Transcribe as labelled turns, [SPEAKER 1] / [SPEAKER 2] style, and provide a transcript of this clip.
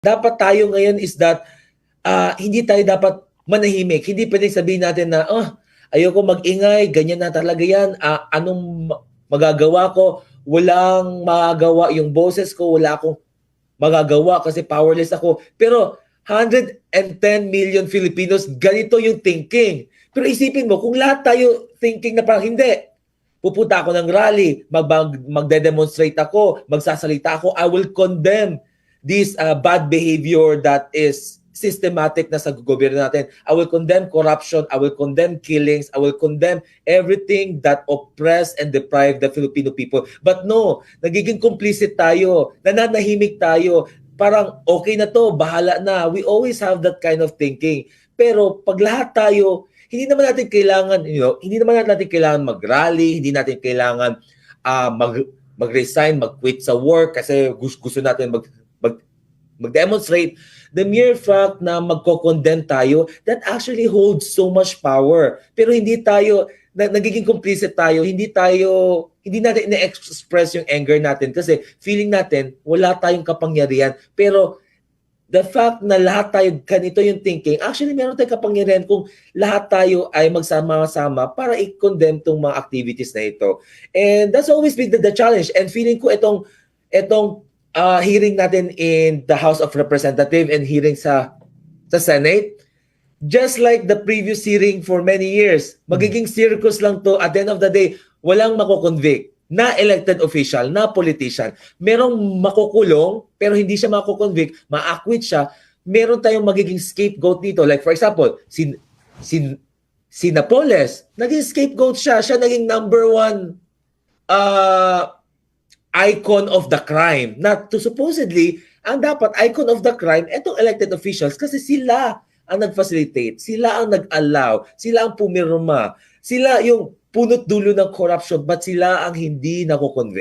[SPEAKER 1] dapat tayo ngayon is that hindi tayo dapat manahimik. Hindi pwedeng sabihin natin na, ayoko mag-ingay, ganyan na talaga yan. Anong magagawa ko? Walang magagawa yung boses ko, wala akong magagawa kasi powerless ako. Pero 110 million Filipinos, ganito yung thinking. Pero isipin mo, kung lahat tayo thinking na parang hindi, pupunta ako ng rally, magde-demonstrate ako, magsasalita ako, I will condemn this bad behavior that is systematic na sa gobyerno natin. I will condemn corruption, I will condemn killings, I will condemn everything that oppress and deprive the Filipino people. But no, nagiging complicit tayo, nananahimik tayo, parang okay na to, bahala na. We always have that kind of thinking. Pero pag lahat tayo, hindi naman natin kailangan, hindi naman natin kailangan mag-rally, hindi natin kailangan mag-resign, mag-quit sa work kasi gusto natin mag-demonstrate. The mere fact na magko-condemn tayo, that actually holds so much power. Pero hindi tayo, nagiging complicit tayo, hindi natin ina-express yung anger natin kasi feeling natin wala tayong kapangyarihan. Pero the fact na lahat tayo ganito yung thinking, actually meron tayong kapangyarihan kung lahat tayo ay magsama-sama para i-condemn tong mga activities na ito. And that's always been the challenge. And feeling ko itong hearing natin in the House of Representatives and hearing sa Senate, just like the previous hearing for many years, magiging circus lang to. At the end of the day, walang mako-convict na elected official, na politician. Merong makukulong, pero hindi siya mako-convict, ma-acquit siya. Meron tayong magiging scapegoat dito. Like for example, si Napoles, naging scapegoat siya. Siya naging number one icon of the crime. Not to supposedly, ang dapat icon of the crime, etong elected officials kasi sila ang nag-facilitate, sila ang nag-allow, sila ang pumirma, sila yung punot dulo ng corruption, but sila ang hindi nako-convict.